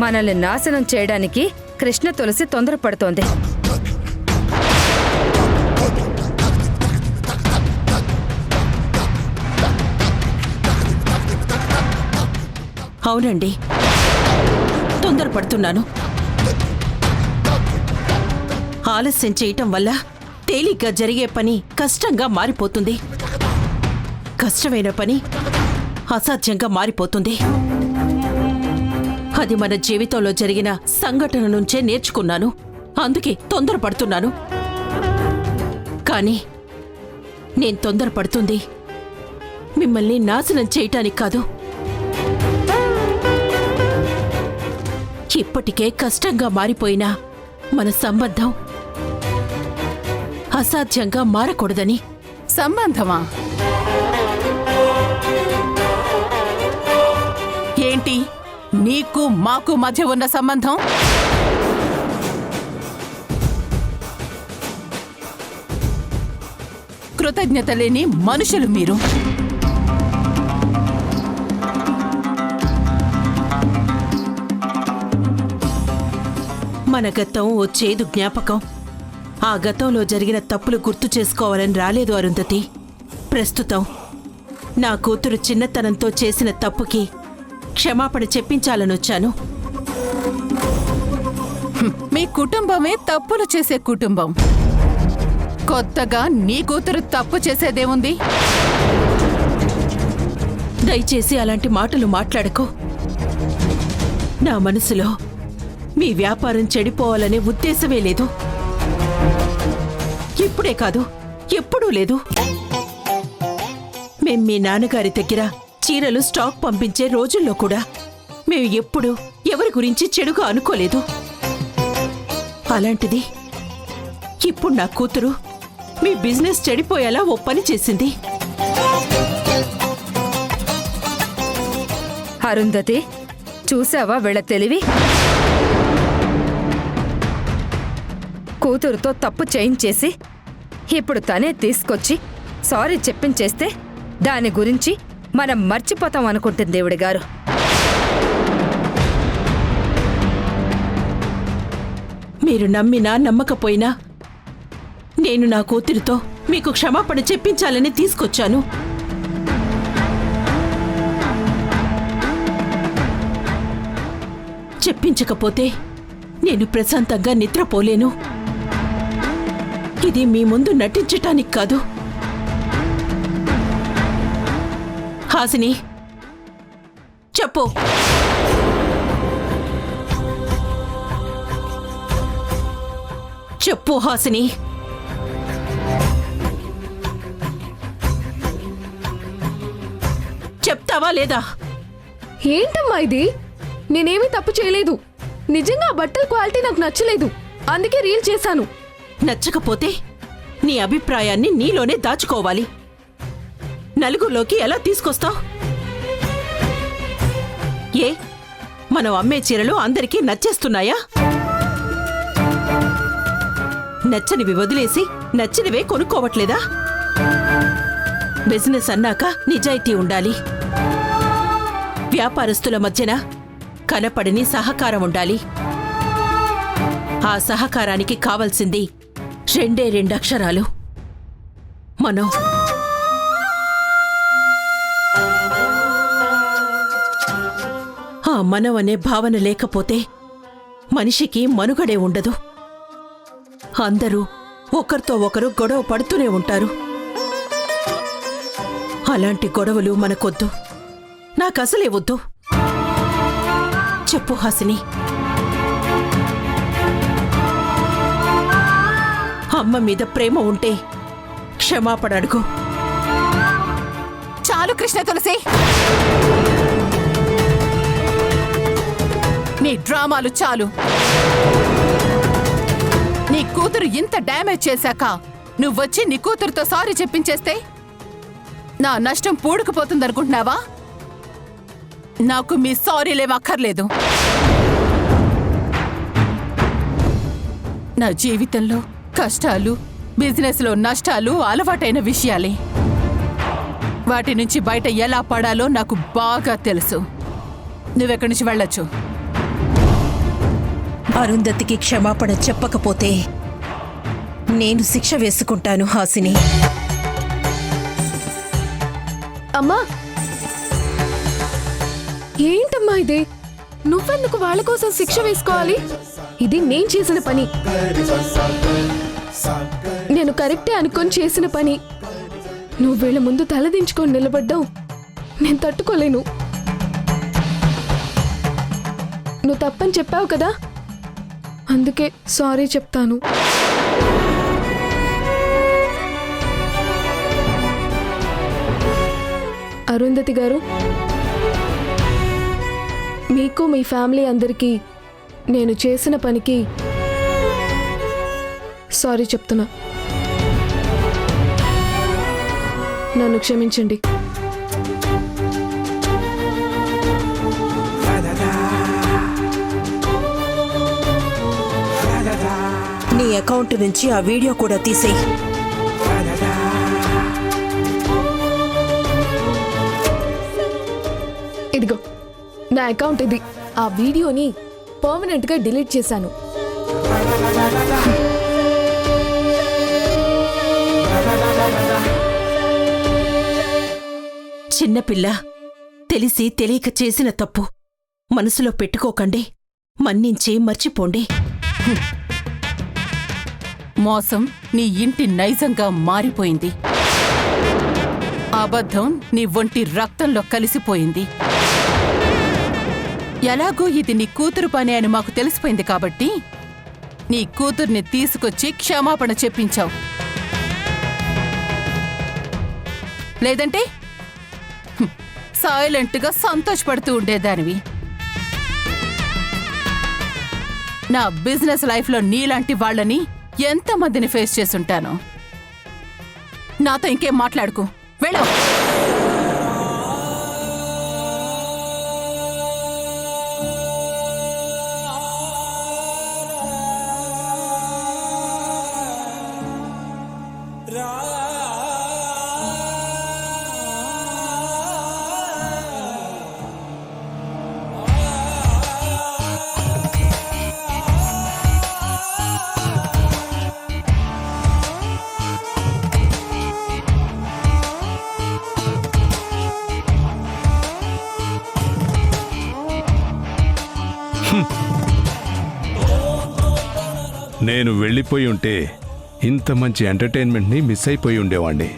మనల్ని నాశనం చేయడానికి కృష్ణ తులసి తొందరపడుతోంది. అవునండి, తొందరపడుతున్నాను. ఆలస్యం చేయటం వల్ల తేలిగ్గా జరిగే పని కష్టంగా మారిపోతుంది, కష్టమైన పని అసాధ్యంగా మారిపోతుంది. అది మన జీవితంలో జరిగిన సంఘటన నుంచే నేర్చుకున్నాను. అందుకే తొందరపడుతున్నాను. కానీ నేను తొందరపడుతుంది మిమ్మల్ని నాశనం చేయటానికి కాదు. ఇప్పటికే కష్టంగా మారిపోయిన మన సంబంధం అసాధ్యంగా మారకూడదని. సంబంధమా? ఏంటి నీకు మాకు మధ్య ఉన్న సంబంధం? కృతజ్ఞత లేని మనుషులు మీరు. మన గతం ఓ చేదు జ్ఞాపకం. ఆ గతంలో జరిగిన తప్పులు గుర్తు చేసుకోవాలని రాలేదు అరుంధతి. ప్రస్తుతం నా కూతురు చిన్నతనంతో చేసిన తప్పుకి క్షమాపణ చెప్పించాలనొచ్చాను. మీ కుటుంబమే తప్పులు చేసే కుటుంబం. కొత్తగా నీ కూతురు తప్పు చేసేదేముంది? దయచేసి అలాంటి మాటలు మాట్లాడకు. నా మనసులో మీ వ్యాపారం చెడిపోవాలనే ఉద్దేశమే లేదు. ఇప్పుడే కాదు, ఎప్పుడూ లేదు. మేం మీ నాన్నగారి దగ్గర చీరలు స్టాక్ పంపించే రోజుల్లో కూడా మేము ఎప్పుడూ ఎవరి గురించి చెడుగా అనుకోలేదు. అలాంటిది ఇప్పుడు నా కూతురు మీ బిజినెస్ చెడిపోయేలా ఓ పని చేసింది. అరుంధతి, చూసావా వీళ్ళ తెలివి? కూతురుతో తప్పు చేయించేసి ఇప్పుడు తనే తీసుకొచ్చి సారీ చెప్పించేస్తే దాని గురించి మనం మర్చిపోతాం అనుకుంటుంది దేవుడి గారు. మీరు నమ్మినా నమ్మకపోయినా నేను నా కూతురితో మీకు క్షమాపణ చెప్పించాలని తీసుకొచ్చాను. చెప్పించకపోతే నేను ప్రశాంతంగా నిద్రపోలేను. ఇది మీ ముందు నటించటానికి కాదు. హాసిని, చెప్పు. చెప్పు హాసిని. చెప్తావా లేదా? ఏంటమ్మా ఇది? నేనేమీ తప్పు చేయలేదు. నిజంగా ఆ బట్టల క్వాలిటీ నాకు నచ్చలేదు, అందుకే రీల్ చేశాను. నచ్చకపోతే నీ అభిప్రాయాన్ని నీలోనే దాచుకోవాలి. నలుగురిలోకి ఎలా తీసుకొస్తావు? ఏ మనం అమ్మే చీరలు అందరికీ నచ్చేస్తున్నాయా? నచ్చనివి వదిలేసి నచ్చినవే కొనుక్కోవట్లేదా? బిజినెస్ అన్నాక నిజాయితీ ఉండాలి. వ్యాపారస్తుల మధ్యన కనపడని సహకారం ఉండాలి. ఆ సహకారానికి కావలసింది రెండే 2 అక్షరాలు: మనం. ఆ మనం అనే భావన లేకపోతే మనిషికి మనుగడే ఉండదు. అందరూ ఒకరితో ఒకరు గొడవ పడుతూనే ఉంటారు. అలాంటి గొడవలు మనకొద్దు. నాకసలే వద్దు. చెప్పు హాసిని. అమ్మ మీద ప్రేమ ఉంటే క్షమాపణ అడుగు. చాలు కృష్ణ తులసి, నీ డ్రామాలు చాలు. నీ కూతురు ఇంత డ్యామేజ్ చేశాక నువ్వొచ్చి నీ కూతురుతో సారీ చెప్పించేస్తే నా నష్టం పూడుకుపోతుందనుకుంటున్నావా? నాకు మీ సారీలేం అక్కర్లేదు. నా జీవితంలో కష్టాలు, బిజినెస్లో నష్టాలు అలవాటైన విషయాలే. వాటి నుంచి బయట ఎలా పడాలో నాకు బాగా తెలుసు. నువ్వెక్కడి నుంచి వెళ్ళొచ్చు. అరుంధతికి క్షమాపణ చెప్పకపోతే నేను శిక్ష వేసుకుంటాను హాసిని. అమ్మా, ఏంటమ్మా ఇది? నువ్వెందుకు వాళ్ళ కోసం శిక్ష వేసుకోవాలి? ఇది నేను చేసిన పని, నేను కరెక్టే అనుకొని చేసిన పని. నువ్వు వీళ్ళ ముందు తలదించుకొని నిలబడ్డావు, నేను తట్టుకోలేను. నువ్వు తప్పని చెప్పావు కదా, అందుకే సారీ చెప్తాను. అరుంధతి గారు, మీకు మీ ఫ్యామిలీ అందరికీ నేను చేసిన పనికి సారీ చెప్తున్నా. నన్ను క్షమించండి. నీ అకౌంట్ నుంచి ఆ వీడియో కూడా తీసేయి. ఇదిగో నా అకౌంట్ ఇది. ఆ వీడియోని పర్మనెంట్ గా డిలీట్ చేశాను. చిన్నపిల్ల, తెలిసి తెలియక చేసిన తప్పు మనసులో పెట్టుకోకండి, మన్నించి మర్చిపోండి. మోసం నీ ఇంటి నైజంగా మారిపోయింది. అబద్ధం నీ ఒంటి రక్తంలో కలిసిపోయింది. ఎలాగో ఇది నీ కూతురు పని అని మాకు తెలిసిపోయింది కాబట్టి నీ కూతుర్ని తీసుకొచ్చి క్షమాపణ చెప్పించావు. లేదంటే సైలెంట్గా సంతోషపడుతూ ఉండేదానివి. నా బిజినెస్ లైఫ్లో నీలాంటి వాళ్ళని ఎంతమందిని ఫేస్ చేసుంటాను. నాతో ఇంకేం మాట్లాడుకు, వెళ్ళు. నేను వెళ్ళిపోయి ఉంటే ఇంత మంచి ఎంటర్టైన్మెంట్ని మిస్ అయిపోయి ఉండేవాణ్ణి.